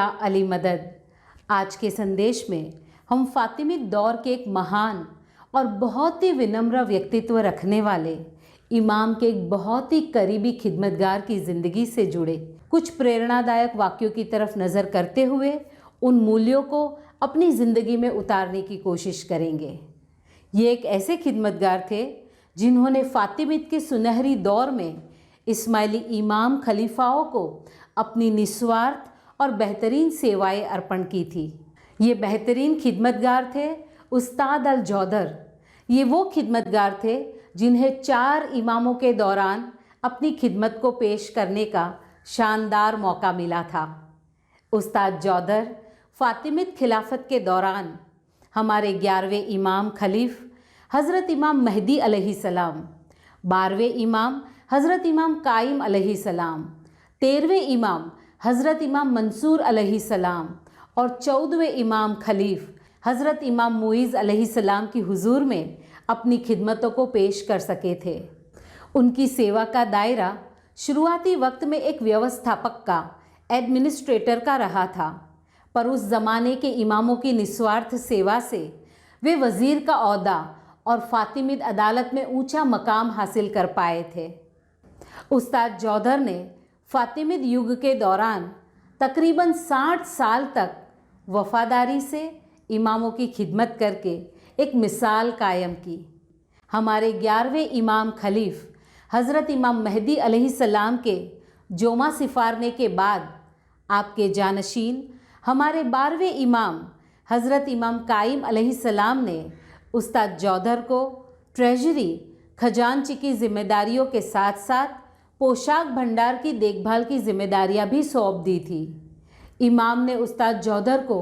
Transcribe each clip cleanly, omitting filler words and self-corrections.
या अली मदद। आज के संदेश में हम फातिमिद दौर के एक महान और बहुत ही विनम्र व्यक्तित्व रखने वाले इमाम के एक बहुत ही करीबी खिदमतगार की ज़िंदगी से जुड़े कुछ प्रेरणादायक वाक्यों की तरफ नज़र करते हुए उन मूल्यों को अपनी ज़िंदगी में उतारने की कोशिश करेंगे। ये एक ऐसे खिदमतगार थे जिन्होंने फातिमिद के सुनहरी दौर में इस्माइली इमाम खलीफाओं को अपनी निस्वार्थ और बेहतरीन सेवाएं अर्पण की थी। ये बेहतरीन खिदमतगार थे उस्ताद अल जौदर। ये वो खिदमतगार थे जिन्हें 4 इमामों के दौरान अपनी खिदमत को पेश करने का शानदार मौका मिला था। उस्ताद जौदर फातिमिद खिलाफत के दौरान हमारे 11वें इमाम खलीफ हज़रत इमाम मेहदी अलैहिस्सलाम, 12वें इमाम हज़रत इमाम काइम अलैहिस्सलाम, 13वें इमाम हज़रत इमाम मंसूर अलैहिस्सलाम और 14वें इमाम खलीफ हज़रत इमाम मुइज़ अलैहिस्सलाम की हुजूर में अपनी खिदमतों को पेश कर सके थे। उनकी सेवा का दायरा शुरुआती वक्त में एक व्यवस्थापक का, एडमिनिस्ट्रेटर का रहा था, पर उस ज़माने के इमामों की निस्वार्थ सेवा से वे वज़ीर का ओहदा और फातिमिद अदालत में ऊंचा मकाम हासिल कर पाए थे। उस्ताद जौदर ने फातिमिद युग के दौरान तकरीबन 60 साल तक वफादारी से इमामों की खिदमत करके एक मिसाल कायम की। हमारे 11वें इमाम खलीफ हज़रत इमाम मेहदी अलैहिस्सलाम के जोमा सिफारने के बाद आपके जानशीन हमारे 12वें इमाम हज़रत इमाम काइम अलैहिस्सलाम ने उस्ताद जौदर को ट्रेजरी, खजांची की जिम्मेदारियों के साथ साथ पोशाक भंडार की देखभाल की जिम्मेदारियां भी सौंप दी थी। इमाम ने उस्ताद जौदर को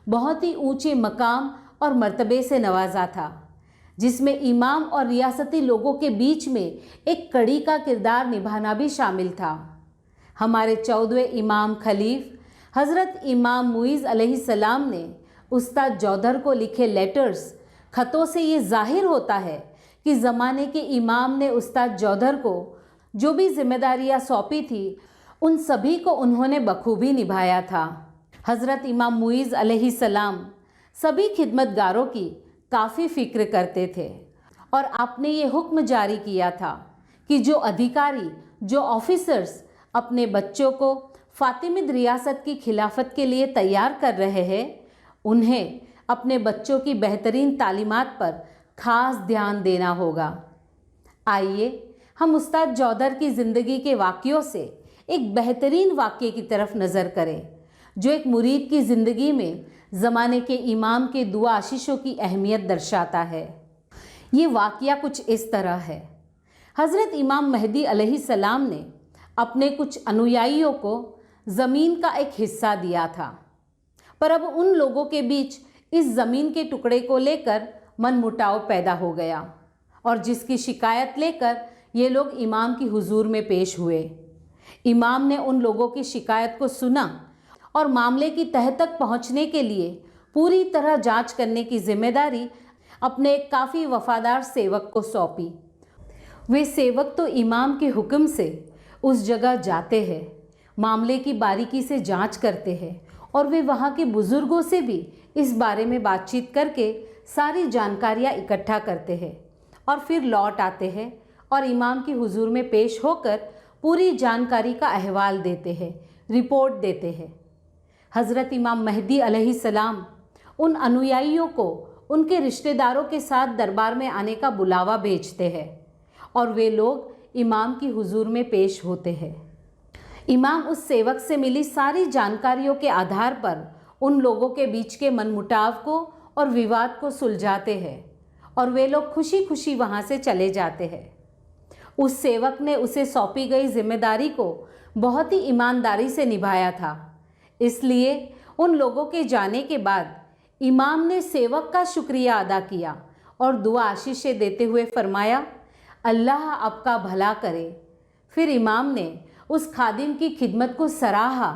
बहुत ही ऊंचे मकाम और मर्तबे से नवाजा था, जिसमें इमाम और रियासती लोगों के बीच में एक कड़ी का किरदार निभाना भी शामिल था। हमारे 14वें इमाम खलीफ हज़रत इमाम मुइज़ अलैहिस्सलाम ने उस्ताद जौदर को लिखे लेटर्स, ख़तों से ये जाहिर होता है कि ज़माने के इमाम ने उस्ताद जौदर को जो भी जिम्मेदारियां सौंपी थी उन सभी को उन्होंने बखूबी निभाया था। हज़रत इमाम मुइज़ अलैहिस्सलाम सभी खिदमतगारों की काफ़ी फ़िक्र करते थे और आपने ये हुक्म जारी किया था कि जो अधिकारी, जो ऑफिसर्स अपने बच्चों को फातिमिद रियासत की खिलाफत के लिए तैयार कर रहे हैं, उन्हें अपने बच्चों की बेहतरीन तालीमात पर ख़ास ध्यान देना होगा। आइए हम उस्ताद जौदर की ज़िंदगी के वाक़यों से एक बेहतरीन वाक़ये की तरफ नज़र करें, जो एक मुरीद की ज़िंदगी में ज़माने के इमाम के दुआ आशीषों की अहमियत दर्शाता है। ये वाक़या कुछ इस तरह है। हज़रत इमाम मेहदी अलैहिस्सलाम ने अपने कुछ अनुयायियों को ज़मीन का एक हिस्सा दिया था, पर अब उन लोगों के बीच इस ज़मीन के टुकड़े को लेकर मनमुटाव पैदा हो गया और जिसकी शिकायत लेकर ये लोग इमाम की हुजूर में पेश हुए। इमाम ने उन लोगों की शिकायत को सुना और मामले की तह तक पहुंचने के लिए पूरी तरह जांच करने की जिम्मेदारी अपने एक काफ़ी वफादार सेवक को सौंपी। वे सेवक तो इमाम के हुक्म से उस जगह जाते हैं, मामले की बारीकी से जांच करते हैं और वे वहाँ के बुज़ुर्गों से भी इस बारे में बातचीत करके सारी जानकारियाँ इकट्ठा करते हैं और फिर लौट आते हैं और इमाम की हुजूर में पेश होकर पूरी जानकारी का अहवाल देते हैं, रिपोर्ट देते हैं। हज़रत इमाम मेहदी अलैहिस्सलाम उन अनुयायियों को उनके रिश्तेदारों के साथ दरबार में आने का बुलावा भेजते हैं और वे लोग इमाम की हुजूर में पेश होते हैं। इमाम उस सेवक से मिली सारी जानकारियों के आधार पर उन लोगों के बीच के मनमुटाव को और विवाद को सुलझाते हैं और वे लोग खुशी खुशी वहाँ से चले जाते हैं। उस सेवक ने उसे सौंपी गई जिम्मेदारी को बहुत ही ईमानदारी से निभाया था, इसलिए उन लोगों के जाने के बाद इमाम ने सेवक का शुक्रिया अदा किया और दुआ आशीषें देते हुए फरमाया, अल्लाह आपका भला करे। फिर इमाम ने उस खादिम की खिदमत को सराहा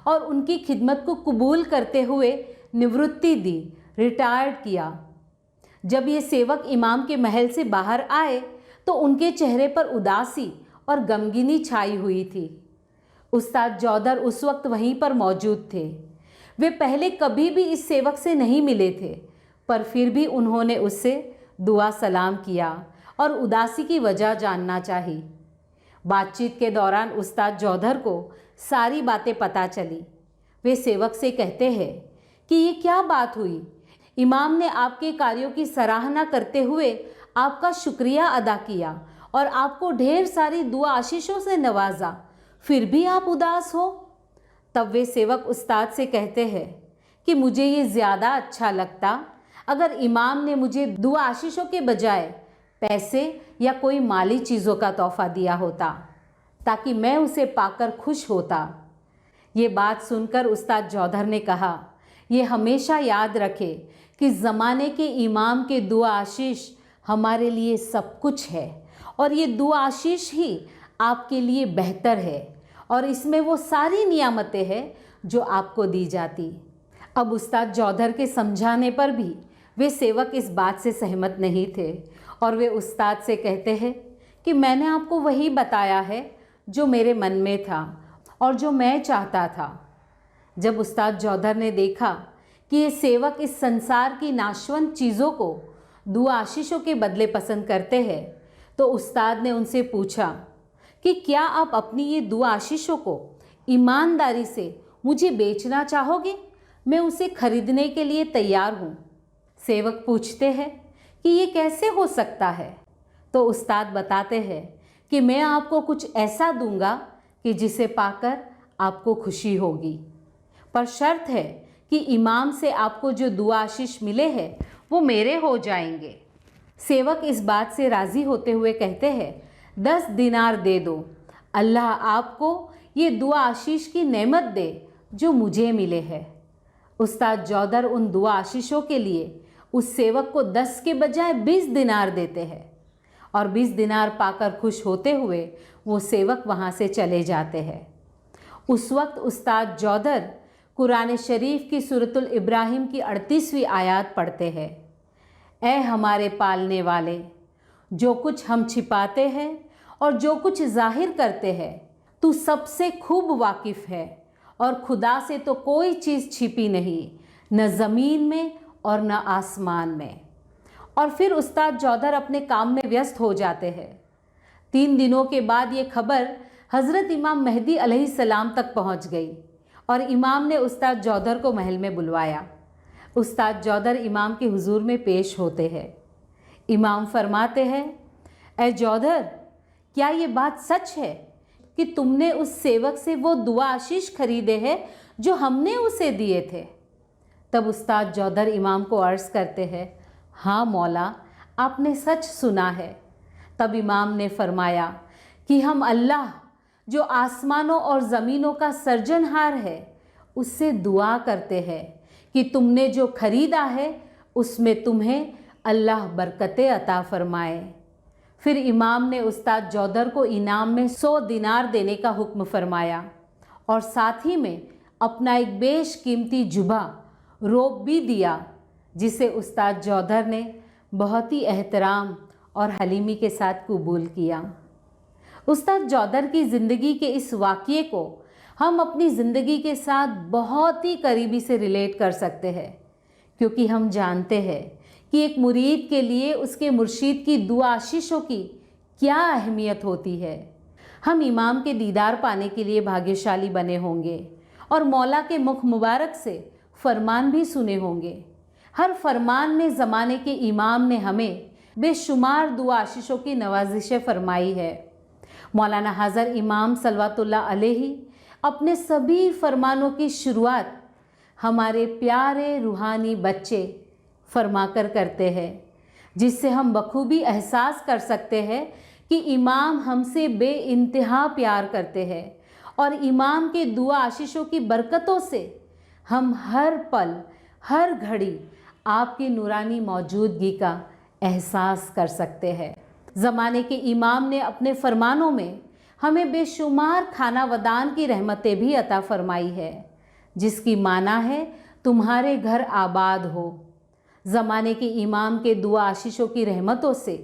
और उनकी खिदमत को कबूल करते हुए निवृत्ति दी, रिटायर्ड किया। जब ये सेवक इमाम के महल से बाहर आए तो उनके चेहरे पर उदासी और गमगीनी छाई हुई थी। उस्ताद जौदर उस वक्त वहीं पर मौजूद थे। वे पहले कभी भी इस सेवक से नहीं मिले थे, पर फिर भी उन्होंने उससे दुआ सलाम किया और उदासी की वजह जानना चाही। बातचीत के दौरान उस्ताद जौधर को सारी बातें पता चली। वे सेवक से कहते हैं कि ये क्या बात हुई, इमाम ने आपके कार्यों की सराहना करते हुए आपका शुक्रिया अदा किया और आपको ढेर सारी दुआ आशीषों से नवाजा, फिर भी आप उदास हो। तब वे सेवक उस्ताद से कहते हैं कि मुझे ये ज़्यादा अच्छा लगता अगर इमाम ने मुझे दुआ आशीषों के बजाय पैसे या कोई माली चीज़ों का तोहफा दिया होता, ताकि मैं उसे पाकर खुश होता। ये बात सुनकर उस्ताद जौधर ने कहा, ये हमेशा याद रखे कि ज़माने के इमाम के दुआ आशीष हमारे लिए सब कुछ है और ये दुआ आशीष ही आपके लिए बेहतर है और इसमें वो सारी नियामतें हैं जो आपको दी जाती। अब उस्ताद जौधर के समझाने पर भी वे सेवक इस बात से सहमत नहीं थे और वे उस्ताद से कहते हैं कि मैंने आपको वही बताया है जो मेरे मन में था और जो मैं चाहता था। जब उस्ताद जौधर ने देखा कि ये सेवक इस संसार की नाशवंत चीज़ों को दुआ आशीषों के बदले पसंद करते हैं, तो उस्ताद ने उनसे पूछा कि क्या आप अपनी ये दुआ आशीषों को ईमानदारी से मुझे बेचना चाहोगे? मैं उसे खरीदने के लिए तैयार हूँ। सेवक पूछते हैं कि ये कैसे हो सकता है? तो उस्ताद बताते हैं कि मैं आपको कुछ ऐसा दूंगा कि जिसे पाकर आपको खुशी होगी, पर शर्त है कि इमाम से आपको जो दुआ आशीष मिले हैं वो मेरे हो जाएंगे। सेवक इस बात से राज़ी होते हुए कहते हैं, 10 दिनार दे दो, अल्लाह आपको ये दुआ आशीष की नेमत दे जो मुझे मिले है। उस्ताद जौधर उन दुआ आशीषों के लिए उस सेवक को 10 के बजाय 20 दिनार देते हैं और 20 दिनार पाकर खुश होते हुए वो सेवक वहाँ से चले जाते हैं। उस वक्त उस्ताद जौधर कुरान शरीफ की सूरतुल इब्राहिम की 38वीं आयत पढ़ते हैं, ऐ हमारे पालने वाले, जो कुछ हम छिपाते हैं और जो कुछ जाहिर करते हैं तू सबसे खूब वाकिफ़ है और खुदा से तो कोई चीज़ छिपी नहीं, न ज़मीन में और न आसमान में। और फिर उस्ताद जौधर अपने काम में व्यस्त हो जाते हैं। 3 दिनों के बाद ये खबर हज़रत इमाम मेहदी अलैहिस्सलाम तक पहुंच गई और इमाम ने उस्ताद जौधर को महल में बुलवाया। उस्ताद जौधर इमाम के हुजूर में पेश होते हैं। इमाम फरमाते हैं, ऐ जौधर, क्या ये बात सच है कि तुमने उस सेवक से वो दुआ आशीष खरीदे हैं जो हमने उसे दिए थे? तब उस्ताद जौधर इमाम को अर्ज़ करते हैं, हाँ मौला, आपने सच सुना है। तब इमाम ने फरमाया कि हम अल्लाह जो आसमानों और ज़मीनों का सर्जनहार है उससे दुआ करते हैं कि तुमने जो खरीदा है उसमें तुम्हें अल्लाह बरकतें अता फरमाए। फिर इमाम ने उस्ताद जौधर को इनाम में 100 दिनार देने का हुक्म फरमाया और साथ ही में अपना एक बेशकीमती जुबा रोब भी दिया, जिसे उस्ताद जौधर ने बहुत ही एहतराम और हलीमी के साथ कबूल किया। उस्ताद जौधर की ज़िंदगी के इस वाक़ये को हम अपनी ज़िंदगी के साथ बहुत ही करीबी से रिलेट कर सकते हैं, क्योंकि हम जानते हैं कि एक मुरीद के लिए उसके मुर्शीद की दुआ आशीषों की क्या अहमियत होती है। हम इमाम के दीदार पाने के लिए भाग्यशाली बने होंगे और मौला के मुख मुबारक से फरमान भी सुने होंगे। हर फरमान में ज़माने के इमाम ने हमें बेशुमार दुआ आशीषों की नवाजिशें फरमाई है। मौलाना हज़र इमाम सल्लल्लाहु अलैहि अपने सभी फरमानों की शुरुआत हमारे प्यारे रूहानी बच्चे फरमाकर करते हैं, जिससे हम बखूबी एहसास कर सकते हैं कि इमाम हमसे बेइंतहा प्यार करते हैं और इमाम के दुआ आशीषों की बरकतों से हम हर पल हर घड़ी आपकी नूरानी मौजूदगी का एहसास कर सकते हैं। ज़माने के इमाम ने अपने फरमानों में हमें बेशुमार खाना वदान की रहमतें भी अता फरमाई है, जिसकी माना है तुम्हारे घर आबाद हो। ज़माने के इमाम के दुआ आशीषों की रहमतों से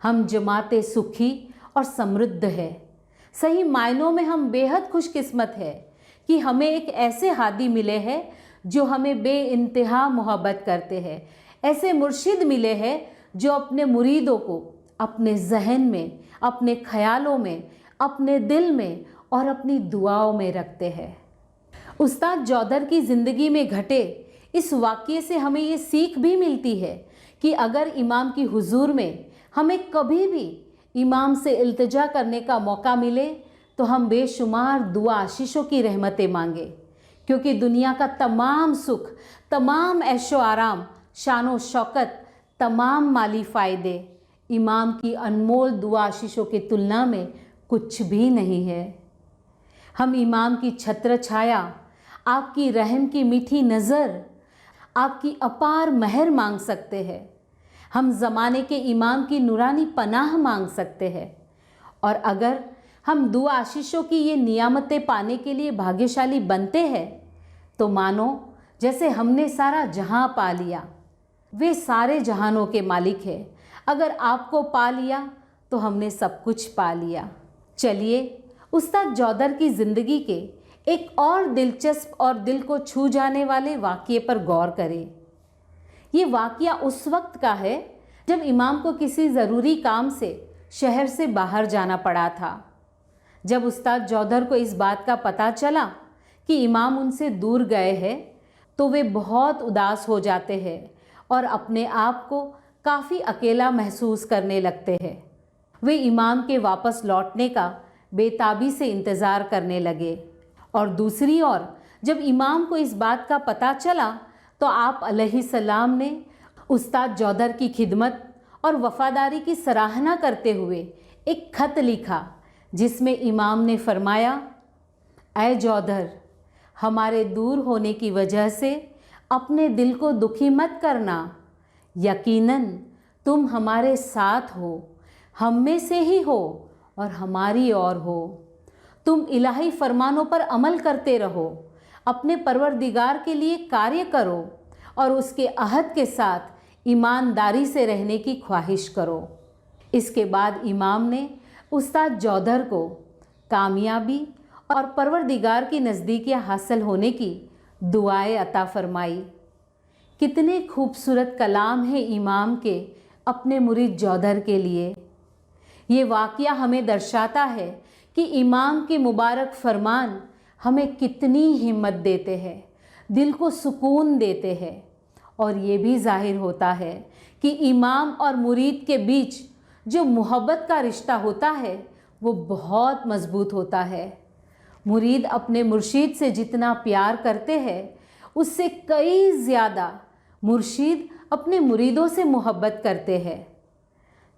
हम जमाते सुखी और समृद्ध है। सही मायनों में हम बेहद खुशकिस्मत है कि हमें एक ऐसे हादी मिले हैं जो हमें बेइंतहा मोहब्बत करते हैं। ऐसे मुर्शिद मिले हैं जो अपने मुरीदों को अपने जहन में, अपने ख्यालों में, अपने दिल में और अपनी दुआओं में रखते हैं। उस्ताद जौदर की ज़िंदगी में घटे इस वाक़ये से हमें ये सीख भी मिलती है कि अगर इमाम की हुजूर में हमें कभी भी इमाम से इल्तिजा करने का मौका मिले तो हम बेशुमार दुआ आशीषों की रहमतें मांगे, क्योंकि दुनिया का तमाम सुख, तमाम ऐशो आराम, शानो शौकत, तमाम माली फ़ायदे इमाम की अनमोल दुआ आशीषों की तुलना में कुछ भी नहीं है। हम इमाम की छत्र छाया, आपकी रहम की मीठी नज़र, आपकी अपार महर मांग सकते हैं। हम ज़माने के इमाम की नूरानी पनाह मांग सकते हैं। और अगर हम दुआ आशीषों की ये नियामतें पाने के लिए भाग्यशाली बनते हैं तो मानो जैसे हमने सारा जहां पा लिया। वे सारे जहानों के मालिक हैं। अगर आपको पा लिया तो हमने सब कुछ पा लिया। चलिए उस्ताद जौदर की ज़िंदगी के एक और दिलचस्प और दिल को छू जाने वाले वाक़ये पर गौर करें। ये वाक़या उस वक्त का है जब इमाम को किसी ज़रूरी काम से शहर से बाहर जाना पड़ा था। जब उस्ताद जौदर को इस बात का पता चला कि इमाम उनसे दूर गए हैं तो वे बहुत उदास हो जाते हैं और अपने आप को काफ़ी अकेला महसूस करने लगते हैं। वे इमाम के वापस लौटने का बेताबी से इंतज़ार करने लगे। और दूसरी ओर जब इमाम को इस बात का पता चला तो आप अलैहिस्सलाम ने उस्ताद जौदर की खिदमत और वफ़ादारी की सराहना करते हुए एक ख़त लिखा, जिसमें इमाम ने फरमाया, ऐ जौदर, हमारे दूर होने की वजह से अपने दिल को दुखी मत करना। यकीनन तुम हमारे साथ हो, हम में से ही हो और हमारी ओर हो। तुम इलाही फरमानों पर अमल करते रहो, अपने परवरदिगार के लिए कार्य करो और उसके अहद के साथ ईमानदारी से रहने की ख्वाहिश करो। इसके बाद इमाम ने उस्ताद जौदर को कामयाबी और परवरदिगार की नज़दीकियाँ हासिल होने की दुआएं अता फरमाई। कितने खूबसूरत कलाम हैं इमाम के अपने मुरीद जौदर के लिए। ये वाक़या हमें दर्शाता है कि इमाम के मुबारक फरमान हमें कितनी हिम्मत देते हैं, दिल को सुकून देते हैं। और ये भी ज़ाहिर होता है कि इमाम और मुरीद के बीच जो मोहब्बत का रिश्ता होता है वो बहुत मज़बूत होता है। मुरीद अपने मुर्शीद से जितना प्यार करते हैं उससे कई ज़्यादा मुर्शीद अपने मुरीदों से मोहब्बत करते हैं।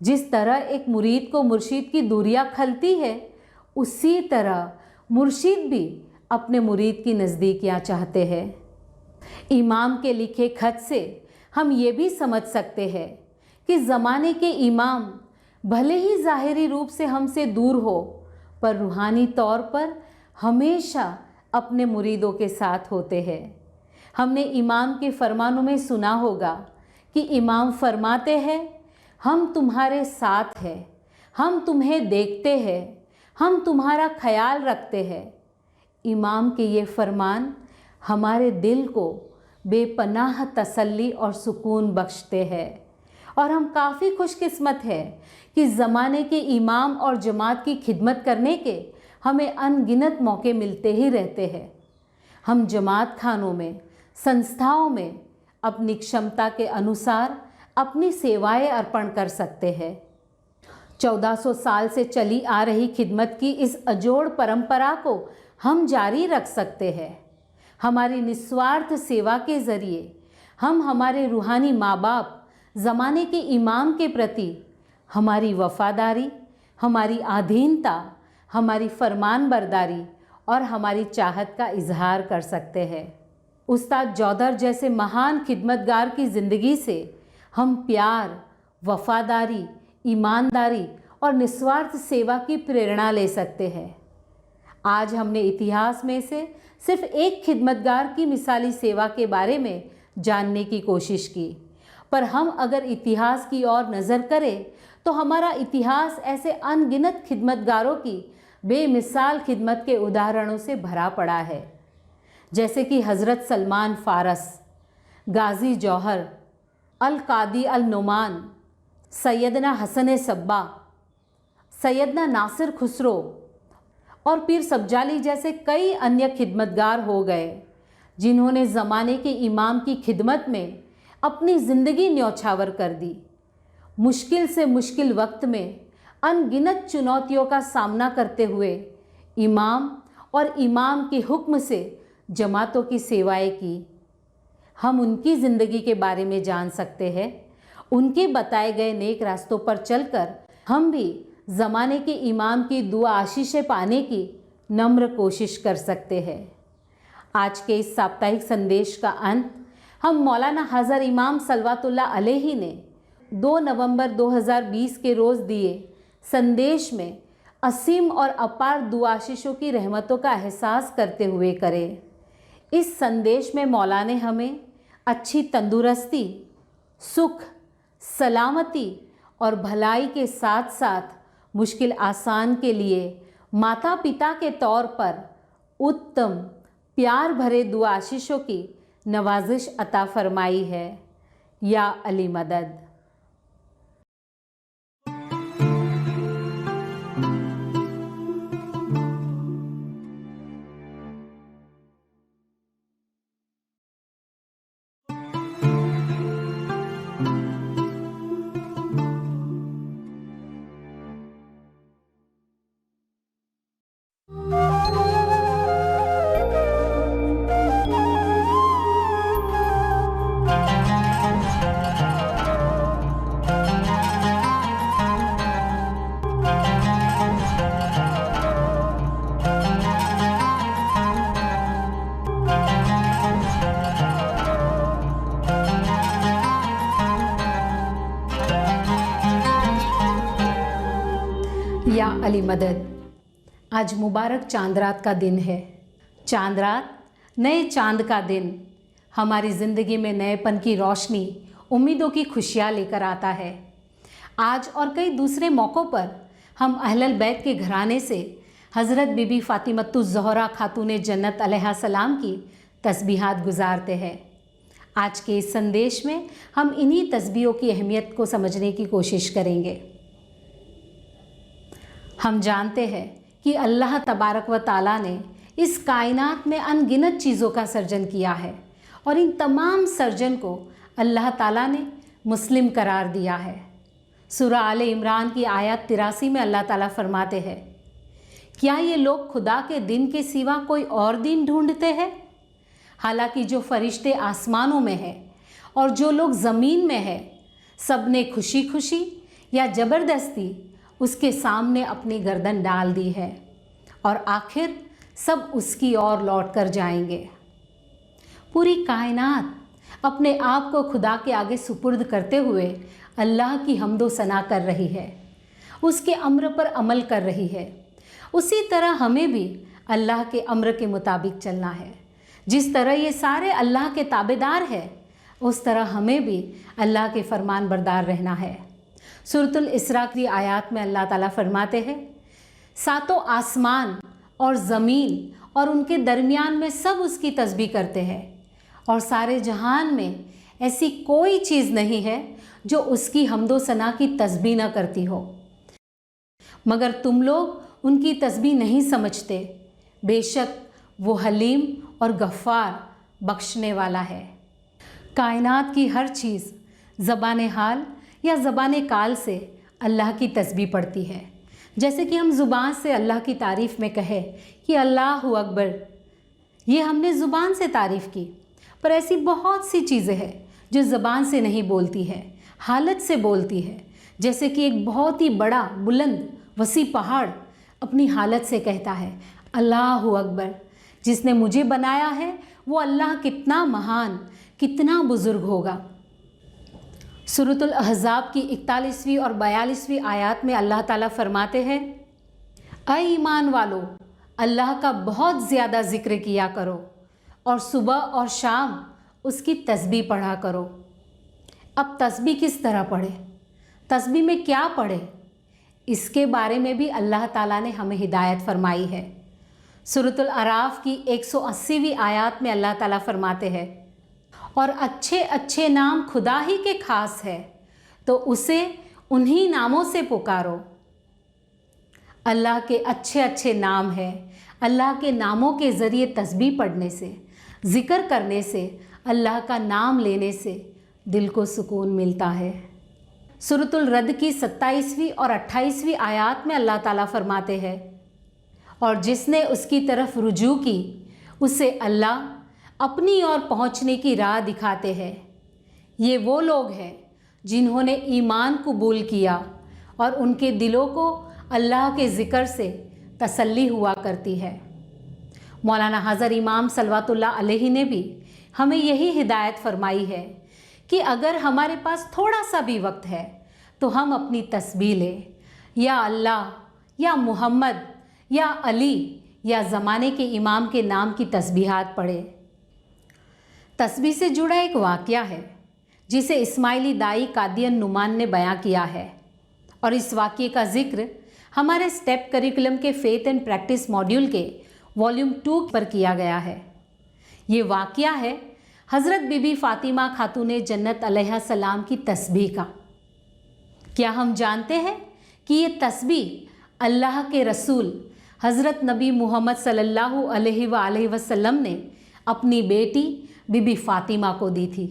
जिस तरह एक मुरीद को मुर्शीद की दूरियां खलती है, उसी तरह मुर्शीद भी अपने मुरीद की नज़दीकियां चाहते हैं। इमाम के लिखे खत से हम ये भी समझ सकते हैं कि ज़माने के इमाम भले ही ज़ाहिरी रूप से हमसे दूर हो, पर रूहानी तौर पर हमेशा अपने मुरीदों के साथ होते हैं। हमने इमाम के फरमानों में सुना होगा कि इमाम फरमाते हैं, हम तुम्हारे साथ हैं, हम तुम्हें देखते हैं, हम तुम्हारा ख्याल रखते हैं। इमाम के ये फरमान हमारे दिल को बेपनाह तसल्ली और सुकून बख्शते हैं और हम काफ़ी खुशकिस्मत हैं कि ज़माने के इमाम और जमात की खिदमत करने के हमें अनगिनत मौके मिलते ही रहते हैं। हम जमात खानों में, संस्थाओं में अपनी क्षमता के अनुसार अपनी सेवाएं अर्पण कर सकते हैं। 1400 साल से चली आ रही खिदमत की इस अजोड़ परंपरा को हम जारी रख सकते हैं। हमारी निस्वार्थ सेवा के ज़रिए हम हमारे रूहानी माँ बाप ज़माने के इमाम के प्रति हमारी वफ़ादारी, हमारी आधीनता, हमारी फरमान बरदारी और हमारी चाहत का इजहार कर सकते हैं। उस्ताद जौदर जैसे महान खिदमतगार की ज़िंदगी से हम प्यार, वफ़ादारी, ईमानदारी और निस्वार्थ सेवा की प्रेरणा ले सकते हैं। आज हमने इतिहास में से सिर्फ एक खिदमतगार की मिसाली सेवा के बारे में जानने की कोशिश की, पर हम अगर इतिहास की ओर नज़र करें तो हमारा इतिहास ऐसे अनगिनत खिदमतगारों की बेमिसाल खिदमत के उदाहरणों से भरा पड़ा है। जैसे कि हज़रत सलमान फ़ारस, गाज़ी जौहर, अल कादी अल नुमान, सैयदना हसन सब्बा, सैयदना नासिर खुसरो और पीर सब्जाली जैसे कई अन्य खिदमतगार हो गए, जिन्होंने ज़माने के इमाम की खिदमत में अपनी ज़िंदगी न्यौछावर कर दी। मुश्किल से मुश्किल वक्त में अनगिनत चुनौतियों का सामना करते हुए इमाम और इमाम के हुक्म से जमातों की सेवाएं की। हम उनकी ज़िंदगी के बारे में जान सकते हैं। उनके बताए गए नेक रास्तों पर चलकर हम भी ज़माने के इमाम की दुआ आशीषें पाने की नम्र कोशिश कर सकते हैं। आज के इस साप्ताहिक संदेश का अंत हम मौलाना हज़र इमाम सलवातुल्लाह अलैहि ने 2 नवंबर 2020 के रोज़ दिए संदेश में असीम और अपार दुआ आशीषों की रहमतों का एहसास करते हुए करें। इस संदेश में मौला ने हमें अच्छी तंदुरुस्ती, सुख, सलामती और भलाई के साथ साथ मुश्किल आसान के लिए माता पिता के तौर पर उत्तम प्यार भरे दुआ आशीषों की नवाजिश अता फरमाई है। या अली मदद। या अली मदद। आज मुबारक चांद रात का दिन है। चांद रात, नए चांद का दिन हमारी ज़िंदगी में नएपन की रोशनी, उम्मीदों की खुशियाँ लेकर आता है। आज और कई दूसरे मौक़ों पर हम अहलल बैत के घराने से हज़रत बीबी फ़ातिमतुज़ ज़हरा खातून जन्नत अलैहा सलाम की तस्बीहात गुजारते हैं। आज के इस संदेश में हम इन्हीं तस्बीहों की अहमियत को समझने की कोशिश करेंगे। हम जानते हैं कि अल्लाह तबारक व ताला ने इस कायनात में अनगिनत चीज़ों का सर्जन किया है और इन तमाम सर्जन को अल्लाह ताला ने मुस्लिम करार दिया है। सूरह आले इमरान की आयत 83 में अल्लाह ताला फरमाते हैं, क्या ये लोग खुदा के दिन के सिवा कोई और दिन ढूंढते हैं? हालांकि जो फरिश्ते आसमानों में हैं और जो लोग ज़मीन में हैं, सब ने खुशी खुशी या ज़बरदस्ती उसके सामने अपनी गर्दन डाल दी है और आखिर सब उसकी ओर लौट कर जाएंगे। पूरी कायनात अपने आप को खुदा के आगे सुपुर्द करते हुए अल्लाह की हम्दो सना कर रही है, उसके अम्र पर अमल कर रही है। उसी तरह हमें भी अल्लाह के अम्र के मुताबिक चलना है। जिस तरह ये सारे अल्लाह के ताबेदार हैं, उस तरह हमें भी अल्लाह के फरमान बरदार रहना है। सूरतुल इसरा की आयत में अल्लाह ताला फरमाते हैं, सातों आसमान और ज़मीन और उनके दरमियान में सब उसकी तस्बीह करते हैं और सारे जहान में ऐसी कोई चीज़ नहीं है जो उसकी हम्दो सना की तस्बीह न करती हो, मगर तुम लोग उनकी तस्बीह नहीं समझते। बेशक वो हलीम और गफ़्फ़ार बख्शने वाला है। कायनात की हर चीज़ ज़बान हाल या ज़बान काल से अल्लाह की तस्बीह पढ़ती है। जैसे कि हम ज़ुबान से अल्लाह की तारीफ़ में कहे कि अल्लाहु अकबर, ये हमने ज़ुबान से तारीफ़ की, पर ऐसी बहुत सी चीज़ें हैं जो ज़बान से नहीं बोलती है, हालत से बोलती है। जैसे कि एक बहुत ही बड़ा बुलंद वसी पहाड़ अपनी हालत से कहता है अल्लाहु अकबर, जिसने मुझे बनाया है वो अल्लाह कितना महान, कितना बुज़ुर्ग होगा। सूरतुल अहज़ाब की 41वीं और 42वीं आयत में अल्लाह ताला फरमाते हैं, ऐ ईमान वालो, अल्लाह का बहुत ज़्यादा ज़िक्र किया करो और सुबह और शाम उसकी तस्बीह पढ़ा करो। अब तस्बीह किस तरह पढ़े, तस्बीह में क्या पढ़े, इसके बारे में भी अल्लाह ताला ने हमें हिदायत फरमाई है। सूरतुल अराफ की 180वीं आयत में अल्लाह ताला फरमाते हैं, और अच्छे अच्छे नाम खुदा ही के खास है, तो उसे उन्हीं नामों से पुकारो। अल्लाह के अच्छे अच्छे नाम हैं। अल्लाह के नामों के ज़रिए तस्बीह पढ़ने से, ज़िक्र करने से, अल्लाह का नाम लेने से दिल को सुकून मिलता है। सूरतुल रद की 27वीं और 28वीं आयत में अल्लाह ताला फरमाते हैं, और जिसने उसकी तरफ रुजू की उसे अल्लाह अपनी ओर पहुँचने की राह दिखाते हैं। ये वो लोग हैं जिन्होंने ईमान कबूल किया और उनके दिलों को अल्लाह के ज़िक्र से तसल्ली हुआ करती है। मौलाना हज़र इमाम सलवातुल्लाह अलैहि ने भी हमें यही हिदायत फरमाई है कि अगर हमारे पास थोड़ा सा भी वक्त है तो हम अपनी तस्बीह लें, या अल्लाह, या मोहम्मद, या अली, या ज़माने के इमाम के नाम की तस्बीहात पढ़े। तस्बीह से जुड़ा एक वाक़या है जिसे इस्माइली दाई कादियन नुमान ने बयां किया है, और इस वाक़ये का ज़िक्र हमारे स्टेप करिकुलम के फेथ एंड प्रैक्टिस मॉड्यूल के वॉल्यूम 2 पर किया गया है। ये वाक़या है हज़रत बीबी फ़ातिमा खातून जन्नत अलैहा सलाम की तस्बीह का। क्या हम जानते हैं कि ये तस्बीह अल्लाह के रसूल हज़रत नबी मोहम्मद सल्लल्लाहु अलैहि वसल्लम ने अपनी बेटी बीबी फ़ातिमा को दी थी।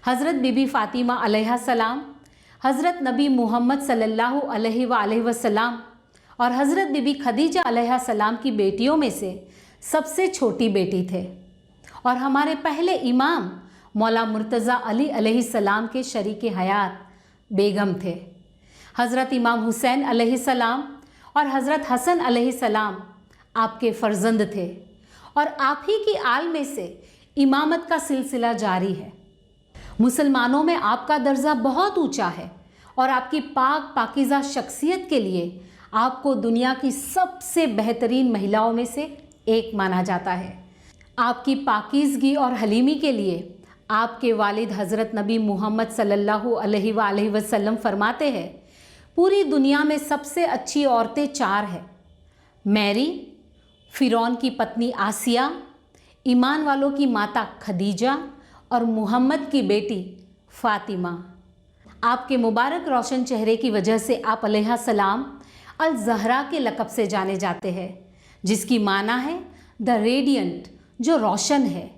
हज़रत बीबी फ़ातिमा अलैहा सलाम हज़रत नबी मोहम्मद सल्लल्लाहु अलैहि वसल्लम और हज़रत बीबी खदीजा अलैहा सलाम की बेटियों में से सबसे छोटी बेटी थे, और हमारे पहले इमाम मौला मुर्तज़ा अली अलैहि सलाम के शरीके हयात बेगम थे। हज़रत इमाम हुसैन अलैहि सलाम और हज़रत हसन अलैहि सलाम आपके फ़र्जंद थे, और आप ही की आल में से इमामत का सिलसिला जारी है। मुसलमानों में आपका दर्जा बहुत ऊंचा है, और आपकी पाक पाकीज़ा शख्सियत के लिए आपको दुनिया की सबसे बेहतरीन महिलाओं में से एक माना जाता है। आपकी पाकीज़गी और हलीमी के लिए आपके वालिद हज़रत नबी मोहम्मद सल्लल्लाहु अलैहि वसल्लम फरमाते हैं, पूरी दुनिया में सबसे अच्छी औरतें 4 हैं, मैरी, फ़िरौन की पत्नी आसिया, ईमान वालों की माता खदीजा, और मोहम्मद की बेटी फ़ातिमा। आपके मुबारक रोशन चेहरे की वजह से आप अलैहा सलाम अल ज़हरा के लक़ब से जाने जाते हैं, जिसकी माना है द रेडियंट, जो रोशन है।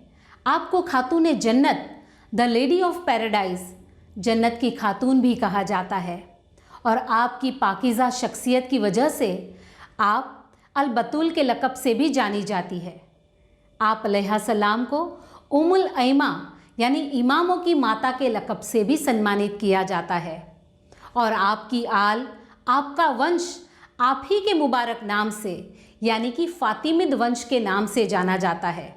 आपको खातून जन्नत, द लेडी ऑफ पैराडाइज, जन्नत की खातून भी कहा जाता है, और आपकी पाकीज़ा शख्सियत की वजह से आप अल बतूल के लक़ब से भी जानी जाती है। आप अलैहा सलाम को उम्मुल ऐमा यानी इमामों की माता के लक़ब से भी सम्मानित किया जाता है, और आपकी आल, आपका वंश आप ही के मुबारक नाम से यानी कि फ़ातिमिद वंश के नाम से जाना जाता है,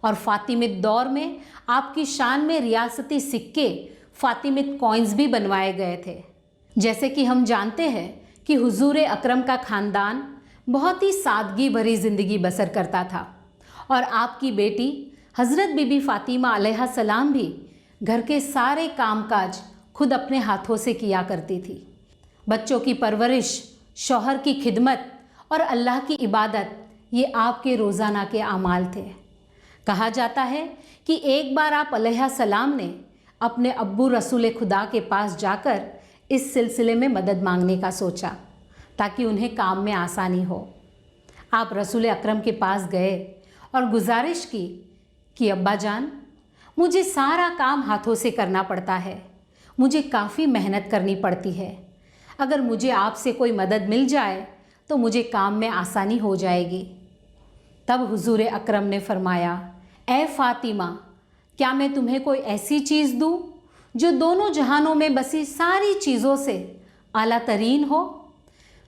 और फ़ातिमिद दौर में आपकी शान में रियासती सिक्के फ़ातिमिद कॉइन्स भी बनवाए गए थे। जैसे कि हम जानते हैं कि हुजूर अकरम का ख़ानदान बहुत ही सादगी भरी ज़िंदगी बसर करता था, और आपकी बेटी हज़रत बीबी फ़ातिमा अलैहा सलाम भी घर के सारे कामकाज खुद अपने हाथों से किया करती थी। बच्चों की परवरिश, शौहर की खिदमत और अल्लाह की इबादत, ये आपके रोज़ाना के आमाल थे। कहा जाता है कि एक बार आप अलैहा सलाम ने अपने अब्बू रसूल खुदा के पास जाकर इस सिलसिले में मदद मांगने का सोचा, ताकि उन्हें काम में आसानी हो। आप रसूल अकरम के पास गए और गुजारिश की कि अब्बा जान, मुझे सारा काम हाथों से करना पड़ता है, मुझे काफ़ी मेहनत करनी पड़ती है। अगर मुझे आपसे कोई मदद मिल जाए तो मुझे काम में आसानी हो जाएगी। तब हुजूर अकरम ने फरमाया, ए फ़ातिमा, क्या मैं तुम्हें कोई ऐसी चीज़ दूँ जो दोनों जहानों में बसी सारी चीज़ों से आला तरीन हो?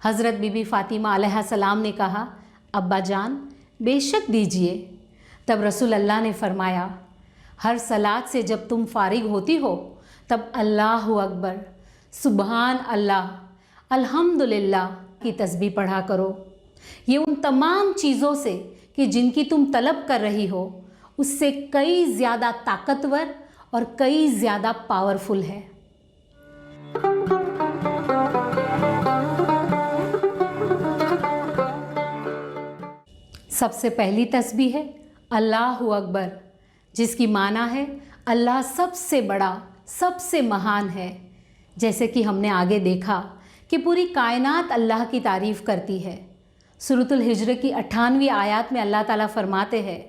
हज़रत बीबी फ़ातिमा अलैहा सलाम ने कहा, अब्बा जान, बेशक दीजिए। तब रसूल अल्लाह ने फरमाया, हर सलात से जब तुम फारिग होती हो तब अल्लाहु अकबर, सुबहान अल्लाह, अल्हम्दुलिल्लाह की तस्बीह पढ़ा करो। ये उन तमाम चीज़ों से कि जिनकी तुम तलब कर रही हो उससे कई ज़्यादा ताकतवर और कई ज़्यादा पावरफुल है। सबसे पहली तस्बीह है अल्लाहु अकबर, जिसकी माना है अल्लाह सबसे बड़ा, सबसे महान है। जैसे कि हमने आगे देखा कि पूरी कायनात अल्लाह की तारीफ़ करती है। सूरतुल हिज्र की 98वीं आयत में अल्लाह ताला फरमाते हैं,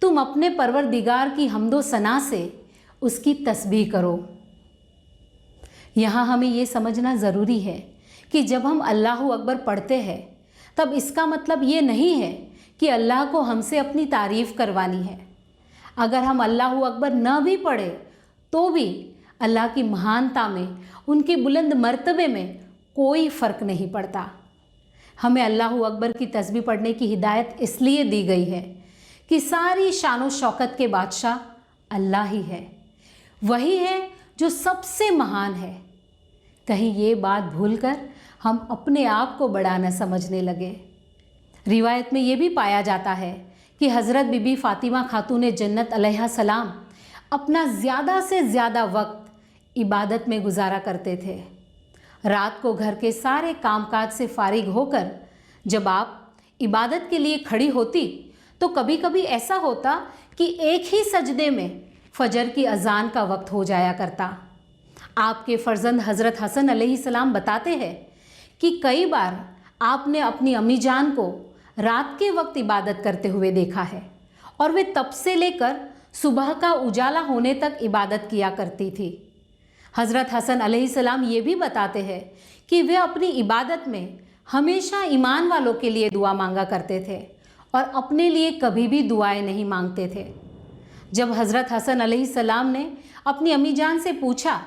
तुम अपने परवरदिगार की हम्दो सना से उसकी तस्बीह करो। यहाँ हमें ये समझना ज़रूरी है कि जब हम अल्लाहु अकबर पढ़ते हैं तब इसका मतलब ये नहीं है कि अल्लाह को हमसे अपनी तारीफ़ करवानी है। अगर हम अल्लाहु अकबर न भी पढ़े तो भी अल्लाह की महानता में, उनके बुलंद मर्तबे में कोई फ़र्क नहीं पड़ता। हमें अल्लाहु अकबर की तस्बीह पढ़ने की हिदायत इसलिए दी गई है कि सारी शान शौकत के बादशाह अल्लाह ही है, वही है जो सबसे महान है। कहीं ये बात भूलकर हम अपने आप को बड़ा न समझने लगे। रिवायत में ये भी पाया जाता है कि हज़रत बीबी फ़ातिमा खातून जन्नत अलैहा सलाम अपना ज़्यादा से ज़्यादा वक्त इबादत में गुजारा करते थे। रात को घर के सारे कामकाज से फारिग होकर जब आप इबादत के लिए खड़ी होती तो कभी कभी ऐसा होता कि एक ही सजदे में फजर की अजान का वक्त हो जाया करता। आपके फ़र्जंद हज़रत हसन अलैहिस्सलाम बताते हैं कि कई बार आपने अपनी अम्मी जान को रात के वक्त इबादत करते हुए देखा है और वे तब से लेकर सुबह का उजाला होने तक इबादत किया करती थी। हज़रत हसन अलैहिस्सलाम ये भी बताते हैं कि वे अपनी इबादत में हमेशा ईमान वालों के लिए दुआ मांगा करते थे और अपने लिए कभी भी दुआएं नहीं मांगते थे। जब हज़रत हसन अलैहिस्सलाम ने अपनी अम्मी जान से पूछा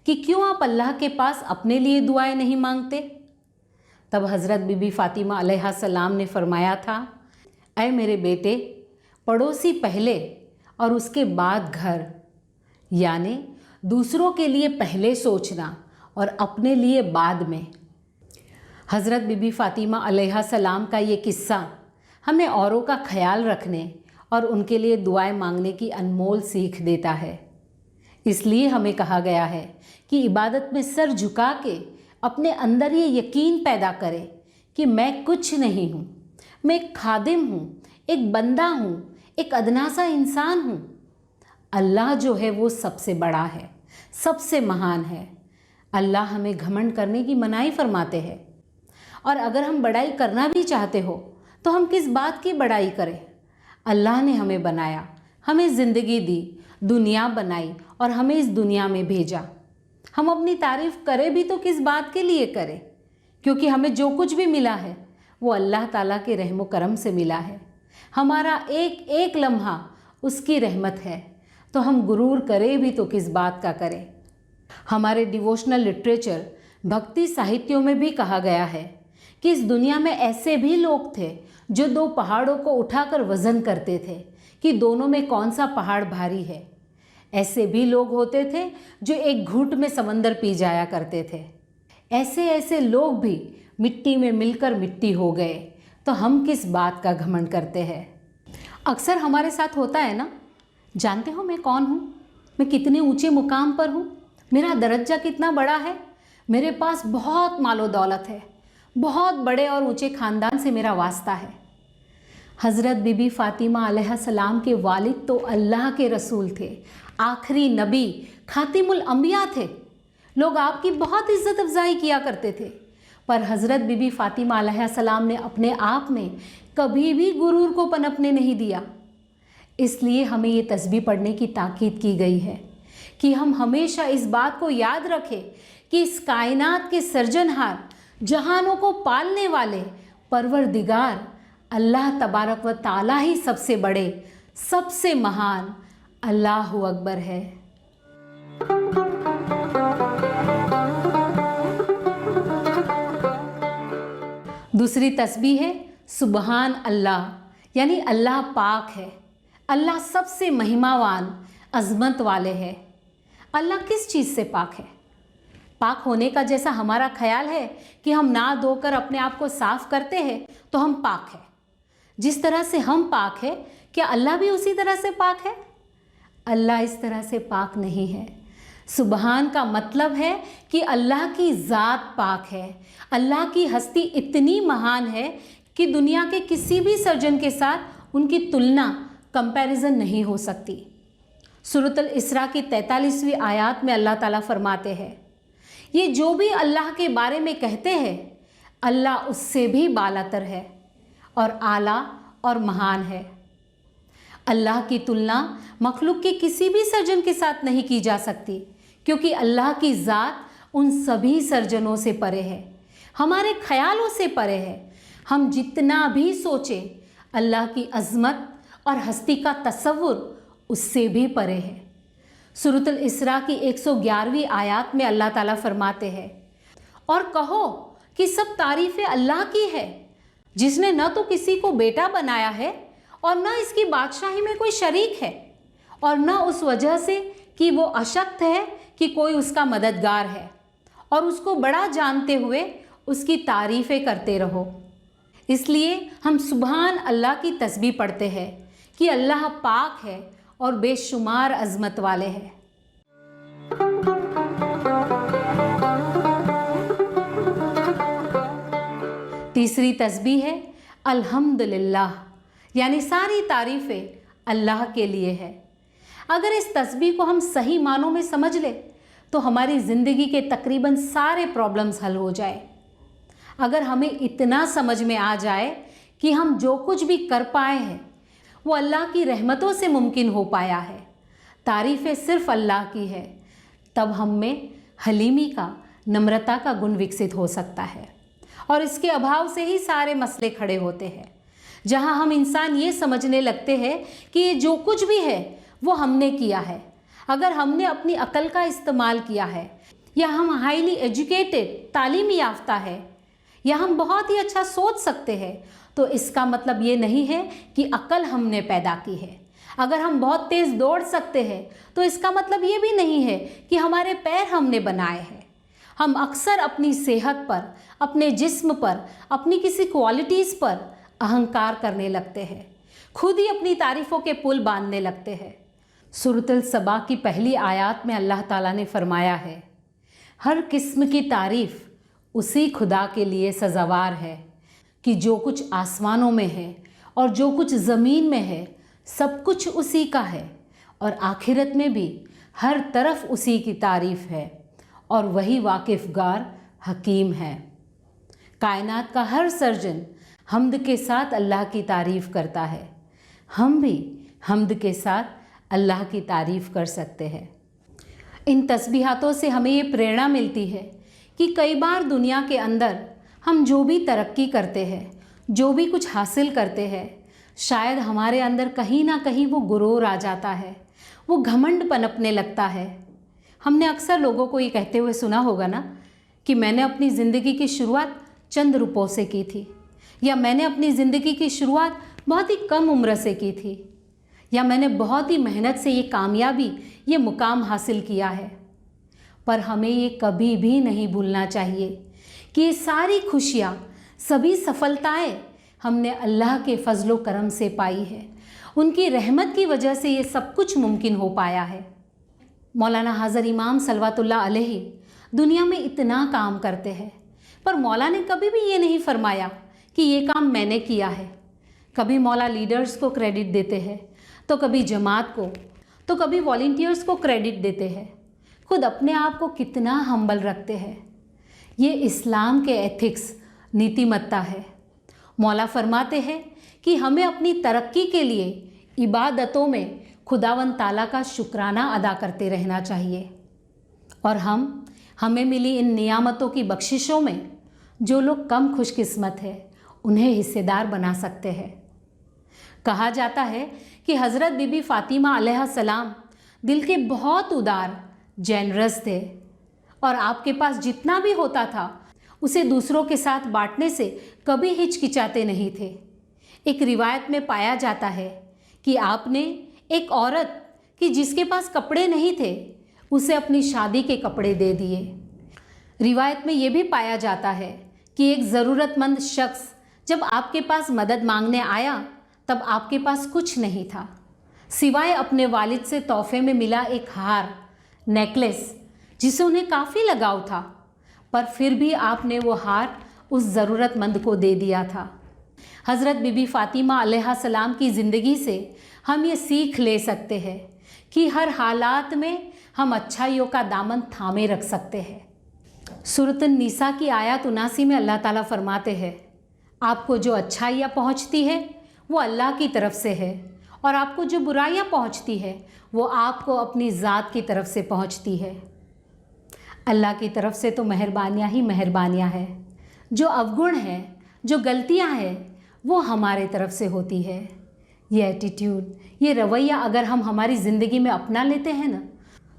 कि क्यों आप अल्लाह के पास अपने लिए दुआएं नहीं मांगते, तब हज़रत बीबी फ़ातिमा अलैहा सलाम ने फरमाया था, ऐ मेरे बेटे, पड़ोसी पहले और उसके बाद घर, यानी दूसरों के लिए पहले सोचना और अपने लिए बाद में। हज़रत बीबी फ़ातिमा अलैहा सलाम का ये किस्सा हमें औरों का ख्याल रखने और उनके लिए दुआएं मांगने की अनमोल सीख देता है। इसलिए हमें कहा गया है कि इबादत में सर झुका के अपने अंदर ये यकीन पैदा करें कि मैं कुछ नहीं हूँ, मैं एक खादिम हूँ, एक बंदा हूँ, एक अदना सा इंसान हूँ। अल्लाह जो है वो सबसे बड़ा है, सबसे महान है। अल्लाह हमें घमंड करने की मनाही फरमाते हैं। और अगर हम बड़ाई करना भी चाहते हो तो हम किस बात की बड़ाई करें? अल्लाह ने हमें बनाया, हमें ज़िंदगी दी, दुनिया बनाई और हमें इस दुनिया में भेजा। हम अपनी तारीफ़ करें भी तो किस बात के लिए करें? क्योंकि हमें जो कुछ भी मिला है वो अल्लाह ताला के रहमो करम से मिला है। हमारा एक एक लम्हा उसकी रहमत है, तो हम गुरूर करें भी तो किस बात का करें? हमारे डिवोशनल लिटरेचर, भक्ति साहित्यों में भी कहा गया है कि इस दुनिया में ऐसे भी लोग थे जो दो पहाड़ों को उठाकर वज़न करते थे कि दोनों में कौन सा पहाड़ भारी है। ऐसे भी लोग होते थे जो एक घूंट में समंदर पी जाया करते थे। ऐसे ऐसे लोग भी मिट्टी में मिलकर मिट्टी हो गए, तो हम किस बात का घमंड करते हैं? अक्सर हमारे साथ होता है ना, जानते हो मैं कौन हूँ, मैं कितने ऊंचे मुकाम पर हूँ, मेरा दर्जा कितना बड़ा है, मेरे पास बहुत मालो दौलत है, बहुत बड़े और ऊंचे ख़ानदान से मेरा वास्ता है। हज़रत बीबी फ़ातिमा अलैहा सलाम के वालिद तो अल्लाह के रसूल थे, आखिरी नबी, खातिमुल अंबिया थे। लोग आपकी बहुत इज़्ज़त अफजाई किया करते थे, पर हज़रत बीबी फ़ातिमा अलैहा सलाम ने अपने आप में कभी भी गुरूर को पनपने नहीं दिया। इसलिए हमें ये तस्बीह पढ़ने की ताकीद की गई है कि हम हमेशा इस बात को याद रखें कि इस कायनात के सर्जनहार, जहानों को पालने वाले परवरदिगार अल्लाह तबारक व ताला ही सबसे बड़े, सबसे महान अल्लाहु अकबर है। दूसरी तस्बीह है सुबहान अल्लाह, यानी अल्लाह पाक है, अल्लाह सबसे महिमावान, अज़मत वाले है। अल्लाह किस चीज़ से पाक है? पाक होने का जैसा हमारा ख्याल है कि हम नहा धोकर अपने आप को साफ़ करते हैं तो हम पाक हैं, जिस तरह से हम पाक है, क्या अल्लाह भी उसी तरह से पाक है? अल्लाह इस तरह से पाक नहीं है। सुबहान का मतलब है कि अल्लाह की ज़ात पाक है, अल्लाह की हस्ती इतनी महान है कि दुनिया के किसी भी सर्जन के साथ उनकी तुलना, कंपैरिजन नहीं हो सकती। सूरतुल इसरा की 43वीं आयत में अल्लाह ताला फरमाते हैं, ये जो भी अल्लाह के बारे में कहते हैं अल्लाह उससे भी बालातर है और आला और महान है। अल्लाह की तुलना मखलूक के किसी भी सर्जन के साथ नहीं की जा सकती, क्योंकि अल्लाह की ज़ात उन सभी सर्जनों से परे है, हमारे ख्यालों से परे है। हम जितना भी सोचें, अल्लाह की अज़मत और हस्ती का तसव्वुर उससे भी परे है। सूरतुल इसरा की 111वीं आयत में अल्लाह ताला फरमाते हैं, और कहो कि सब तारीफ़ें अल्लाह की है, जिसने न तो किसी को बेटा बनाया है और न इसकी बादशाही में कोई शरीक है, और न उस वजह से कि वो अशक्त है कि कोई उसका मददगार है, और उसको बड़ा जानते हुए उसकी तारीफ़ें करते रहो। इसलिए हम सुभान अल्लाह की तस्बीह पढ़ते हैं कि अल्लाह पाक है और बेशुमार अज़मत वाले हैं। तीसरी तस्बीह है अल्हम्दुलिल्लाह, यानी सारी तारीफ़ें अल्लाह के लिए है। अगर इस तस्बीह को हम सही मानों में समझ ले तो हमारी ज़िंदगी के तकरीबन सारे प्रॉब्लम्स हल हो जाए। अगर हमें इतना समझ में आ जाए कि हम जो कुछ भी कर पाए हैं वो अल्लाह की रहमतों से मुमकिन हो पाया है, तारीफ़ें सिर्फ़ अल्लाह की है, तब हम में हलीमी का, नम्रता का गुण विकसित हो सकता है। और इसके अभाव से ही सारे मसले खड़े होते हैं, जहां हम इंसान ये समझने लगते हैं कि ये जो कुछ भी है वो हमने किया है। अगर हमने अपनी अकल का इस्तेमाल किया है, या हम हाईली एजुकेटेड, तालीमी याफ्ता है, या हम बहुत ही अच्छा सोच सकते हैं, तो इसका मतलब ये नहीं है कि अकल हमने पैदा की है। अगर हम बहुत तेज़ दौड़ सकते हैं तो इसका मतलब ये भी नहीं है कि हमारे पैर हमने बनाए हैं। हम अक्सर अपनी सेहत पर, अपने जिस्म पर, अपनी किसी क्वालिटीज़ पर अहंकार करने लगते हैं, खुद ही अपनी तारीफ़ों के पुल बांधने लगते हैं। सूरतुल सबा की पहली आयत में अल्लाह ताला ने फरमाया है, हर किस्म की तारीफ़ उसी खुदा के लिए सज़ावार है कि जो कुछ आसमानों में है और जो कुछ ज़मीन में है सब कुछ उसी का है, और आखिरत में भी हर तरफ उसी की तारीफ़ है, और वही वाकिफ़गार हकीम है। कायनात का हर सर्जन हम्द के साथ अल्लाह की तारीफ़ करता है। हम भी हम्द के साथ अल्लाह की तारीफ़ कर सकते हैं। इन तस्बीहातों से हमें ये प्रेरणा मिलती है कि कई बार दुनिया के अंदर हम जो भी तरक्की करते हैं, जो भी कुछ हासिल करते हैं, शायद हमारे अंदर कहीं ना कहीं वो गुरूर आ जाता है, वो घमंड पनपने लगता है। हमने अक्सर लोगों को ये कहते हुए सुना होगा ना कि मैंने अपनी ज़िंदगी की शुरुआत चंद रुपयों से की थी, या मैंने अपनी ज़िंदगी की शुरुआत बहुत ही कम उम्र से की थी, या मैंने बहुत ही मेहनत से ये कामयाबी, ये मुकाम हासिल किया है। पर हमें ये कभी भी नहीं भूलना चाहिए कि ये सारी खुशियाँ, सभी सफलताएं हमने अल्लाह के फजलो करम से पाई है। उनकी रहमत की वजह से ये सब कुछ मुमकिन हो पाया है। मौलाना हाज़र इमाम सलवातुल्लाह अलैहि दुनिया में इतना काम करते हैं, पर मौला ने कभी भी ये नहीं फरमाया कि ये काम मैंने किया है। कभी मौला लीडर्स को क्रेडिट देते हैं, तो कभी जमात को, तो कभी वॉलंटियर्स को क्रेडिट देते हैं। खुद अपने आप को कितना हम्बल रखते हैं। ये इस्लाम के एथिक्स, नीतिमत्ता है। मौला फरमाते हैं कि हमें अपनी तरक्की के लिए इबादतों में खुदावंद ताला का शुक्राना अदा करते रहना चाहिए, और हमें मिली इन नियामतों की बख्शिशों में जो लोग कम खुशकिस्मत है उन्हें हिस्सेदार बना सकते हैं। कहा जाता है कि हज़रत बीबी फ़ातिमा अलैहिस्सलाम दिल के बहुत उदार, जेनरस थे, और आपके पास जितना भी होता था उसे दूसरों के साथ बांटने से कभी हिचकिचाते नहीं थे। एक रिवायत में पाया जाता है कि आपने एक औरत कि जिसके पास कपड़े नहीं थे उसे अपनी शादी के कपड़े दे दिए। रिवायत में ये भी पाया जाता है कि एक ज़रूरतमंद शख्स जब आपके पास मदद मांगने आया तब आपके पास कुछ नहीं था सिवाय अपने वालिद से तोहफे में मिला एक हार, नेकलेस, जिसे उन्हें काफ़ी लगाव था, पर फिर भी आपने वो हार उस ज़रूरतमंद को दे दिया था। हज़रत बीबी फ़ातिमा अलैहा सलाम की ज़िंदगी से हम ये सीख ले सकते हैं कि हर हालात में हम अच्छाइयों का दामन थामे रख सकते हैं। सूरत निसा की आयत 79 में अल्लाह ताला फरमाते हैं, आपको जो अच्छाइयाँ पहुँचती है वो अल्लाह की तरफ से है और आपको जो बुराइयाँ पहुँचती है वो आपको अपनी ज़ात की तरफ से पहुँचती है। अल्लाह की तरफ से तो मेहरबानियाँ ही मेहरबानियाँ हैं। जो अवगुण है, जो गलतियाँ हैं, वो हमारे तरफ से होती है। ये एटीट्यूड, ये रवैया अगर हम हमारी ज़िंदगी में अपना लेते हैं ना,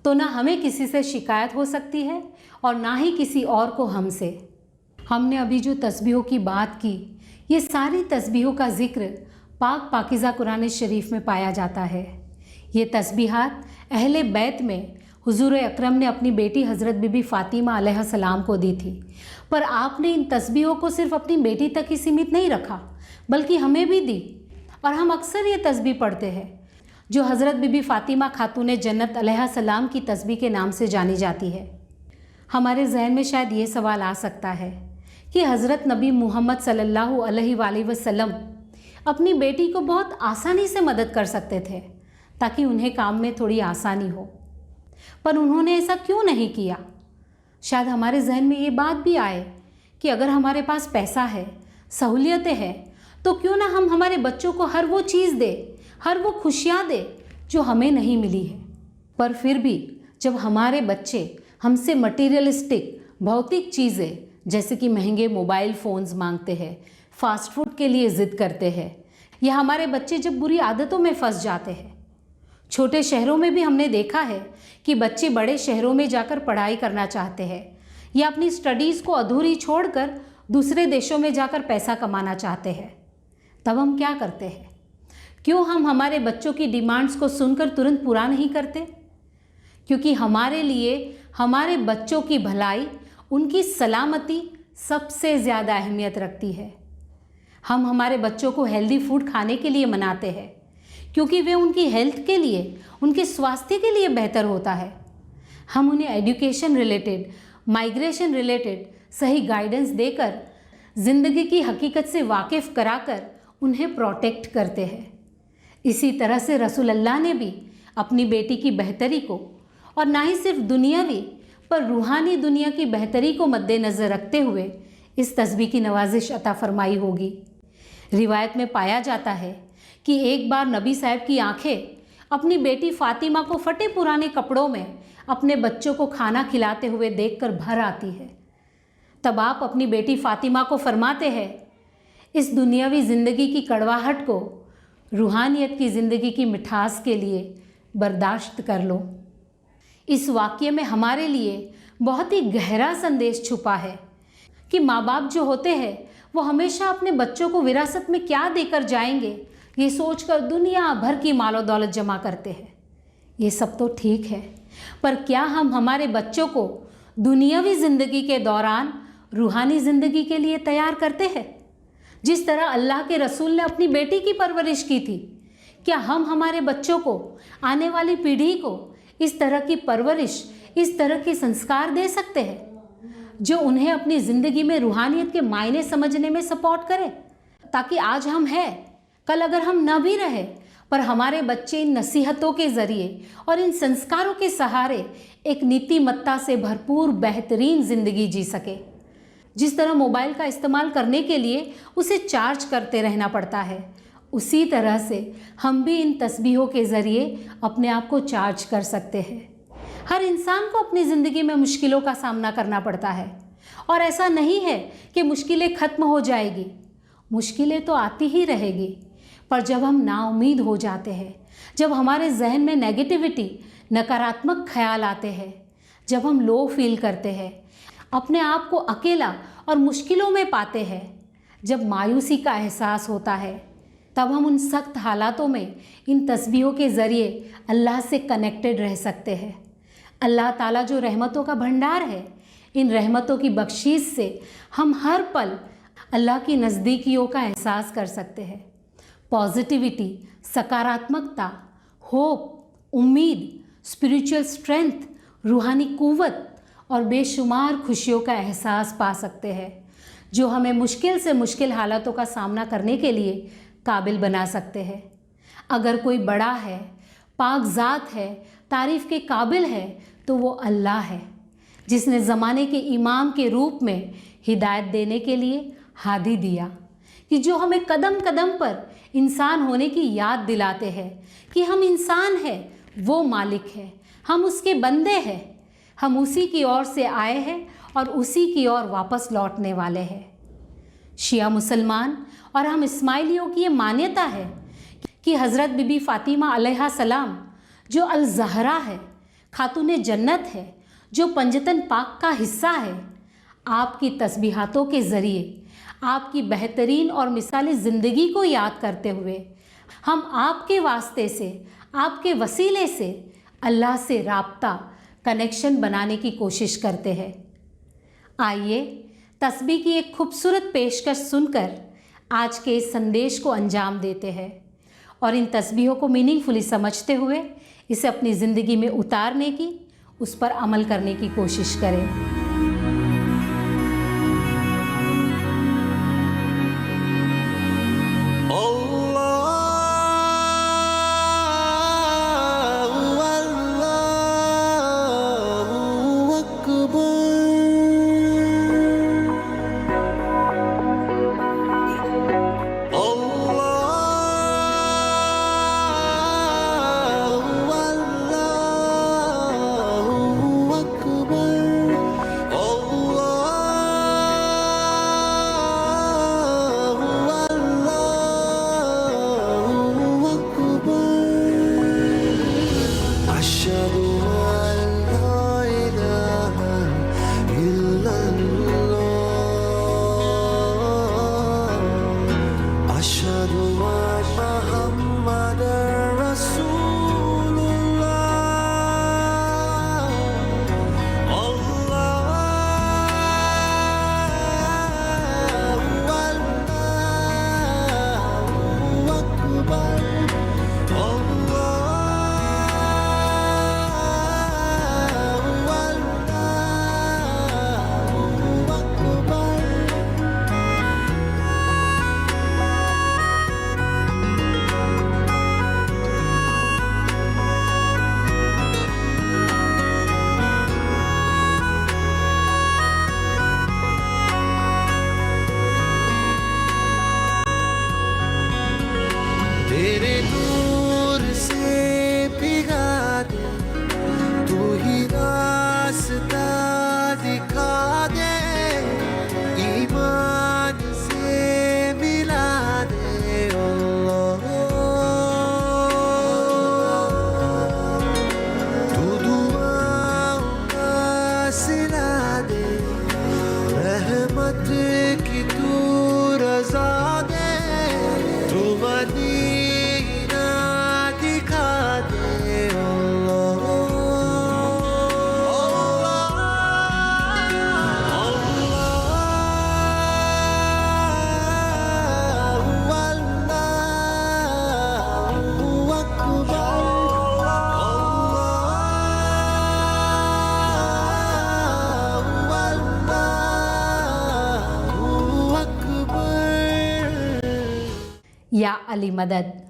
तो ना हमें किसी से शिकायत हो सकती है और ना ही किसी और को हमसे। हमने अभी जो तस्बीहों की बात की, ये सारी तस्बीहों का ज़िक्र पाक पाकीज़ा कुरान शरीफ में पाया जाता है। ये तस्बीहात अहले बैत में हुजूर अकरम ने अपनी बेटी हज़रत बीबी फ़ातिमा अलैहा सलाम को दी थी, पर आपने इन तस्बीहों को सिर्फ अपनी बेटी तक ही सीमित नहीं रखा, बल्कि हमें भी दी। और हम अक्सर ये तस्बीह पढ़ते हैं जो हज़रत बीबी फ़ातिमा खातून जन्नत अलैहा सलाम की तस्बीह के नाम से जानी जाती है। हमारे जहन में शायद ये सवाल आ सकता है कि हज़रत नबी मोहम्मद सल्लल्लाहु अलैहि वसल्लम अपनी बेटी को बहुत आसानी से मदद कर सकते थे ताकि उन्हें काम में थोड़ी आसानी हो, पर उन्होंने ऐसा क्यों नहीं किया? शायद हमारे जहन में ये बात भी आए कि अगर हमारे पास पैसा है, सहूलियतें हैं, तो क्यों ना हम हमारे बच्चों को हर वो चीज़ दे, हर वो खुशियाँ दे जो हमें नहीं मिली है। पर फिर भी जब हमारे बच्चे हमसे मटीरियलिस्टिक भौतिक चीज़ें जैसे कि महंगे मोबाइल फ़ोन्स मांगते हैं, फास्ट फूड के लिए ज़िद करते हैं, या हमारे बच्चे जब बुरी आदतों में फंस जाते हैं। छोटे शहरों में भी हमने देखा है कि बच्चे बड़े शहरों में जाकर पढ़ाई करना चाहते हैं या अपनी स्टडीज़ को अधूरी छोड़कर दूसरे देशों में जाकर पैसा कमाना चाहते हैं। तब हम क्या करते हैं? क्यों हम हमारे बच्चों की डिमांड्स को सुनकर तुरंत पूरा नहीं करते? क्योंकि हमारे लिए हमारे बच्चों की भलाई, उनकी सलामती सबसे ज़्यादा अहमियत रखती है। हम हमारे बच्चों को हेल्दी फूड खाने के लिए मनाते हैं क्योंकि वे उनकी हेल्थ के लिए, उनके स्वास्थ्य के लिए बेहतर होता है। हम उन्हें एजुकेशन रिलेटेड, माइग्रेशन रिलेटेड सही गाइडेंस देकर, ज़िंदगी की हकीकत से वाकिफ़ कराकर उन्हें प्रोटेक्ट करते हैं। इसी तरह से रसूल अल्लाह ने भी अपनी बेटी की बेहतरी को, और ना ही सिर्फ दुनियावी पर रूहानी दुनिया की बेहतरी को मद्देनज़र रखते हुए इस तस्बीह की नवाजिश अता फरमाई होगी। रिवायत में पाया जाता है कि एक बार नबी साहब की आंखें अपनी बेटी फ़ातिमा को फटे पुराने कपड़ों में अपने बच्चों को खाना खिलाते हुए देखकर भर आती है। तब आप अपनी बेटी फ़ातिमा को फरमाते हैं, इस दुनियावी ज़िंदगी की कड़वाहट को रूहानियत की ज़िंदगी की मिठास के लिए बर्दाश्त कर लो। इस वाक़ये में हमारे लिए बहुत ही गहरा संदेश छुपा है कि माँ बाप जो होते हैं वो हमेशा अपने बच्चों को विरासत में क्या देकर जाएंगे ये सोचकर दुनिया भर की मालो दौलत जमा करते हैं। ये सब तो ठीक है, पर क्या हम हमारे बच्चों को दुनियावी ज़िंदगी के दौरान रूहानी ज़िंदगी के लिए तैयार करते हैं? जिस तरह अल्लाह के रसूल ने अपनी बेटी की परवरिश की थी, क्या हम हमारे बच्चों को, आने वाली पीढ़ी को इस तरह की परवरिश, इस तरह के संस्कार दे सकते हैं जो उन्हें अपनी ज़िंदगी में रूहानियत के मायने समझने में सपोर्ट करे, ताकि आज हम हैं, कल अगर हम न भी रहे, पर हमारे बच्चे इन नसीहतों के ज़रिए और इन संस्कारों के सहारे एक नीतिमत्ता से भरपूर बेहतरीन ज़िंदगी जी सके। जिस तरह मोबाइल का इस्तेमाल करने के लिए उसे चार्ज करते रहना पड़ता है, उसी तरह से हम भी इन तस्बीहों के ज़रिए अपने आप को चार्ज कर सकते हैं। हर इंसान को अपनी ज़िंदगी में मुश्किलों का सामना करना पड़ता है और ऐसा नहीं है कि मुश्किलें ख़त्म हो जाएगी। मुश्किलें तो आती ही रहेगी, पर जब हम नाउम्मीद हो जाते हैं, जब हमारे जहन में नेगेटिविटी, नकारात्मक ख्याल आते हैं, जब हम लो फील करते हैं, अपने आप को अकेला और मुश्किलों में पाते हैं, जब मायूसी का एहसास होता है, तब हम उन सख्त हालातों में इन तस्बीहों के ज़रिए अल्लाह से कनेक्टेड रह सकते हैं। अल्लाह ताला जो रहमतों का भंडार है, इन रहमतों की बख्शीश से हम हर पल अल्लाह की नज़दीकियों का एहसास कर सकते हैं। पॉजिटिविटी, सकारात्मकता, होप, उम्मीद, स्पिरिचुअल स्ट्रेंथ, रूहानी कुव्वत और बेशुमार खुशियों का एहसास पा सकते हैं जो हमें मुश्किल से मुश्किल हालातों का सामना करने के लिए काबिल बना सकते हैं। अगर कोई बड़ा है, पाकज़ात है, तारीफ़ के काबिल है तो वो अल्लाह है, जिसने ज़माने के इमाम के रूप में हिदायत देने के लिए हादी दिया, कि जो हमें कदम कदम पर इंसान होने की याद दिलाते हैं कि हम इंसान हैं, वो मालिक है, हम उसके बंदे हैं, हम उसी की ओर से आए हैं और उसी की ओर वापस लौटने वाले हैं। शिया मुसलमान और हम इस्माइलियों की ये मान्यता है कि हज़रत बीबी फ़ातिमा अलैहा सलाम, जो अल ज़हरा है, खातून जन्नत है, जो पंजतन पाक का हिस्सा है, आपकी तस्बीहातों के ज़रिए आपकी बेहतरीन और मिसाली ज़िंदगी को याद करते हुए हम आपके वास्ते से, आपके वसीले से अल्लाह से राब्ता, कनेक्शन बनाने की कोशिश करते हैं। आइए तस्बीह की एक खूबसूरत पेशकश सुनकर आज के इस संदेश को अंजाम देते हैं और इन तस्बीहों को मीनिंगफुली समझते हुए इसे अपनी ज़िंदगी में उतारने की, उस पर अमल करने की कोशिश करें। या अली मदद।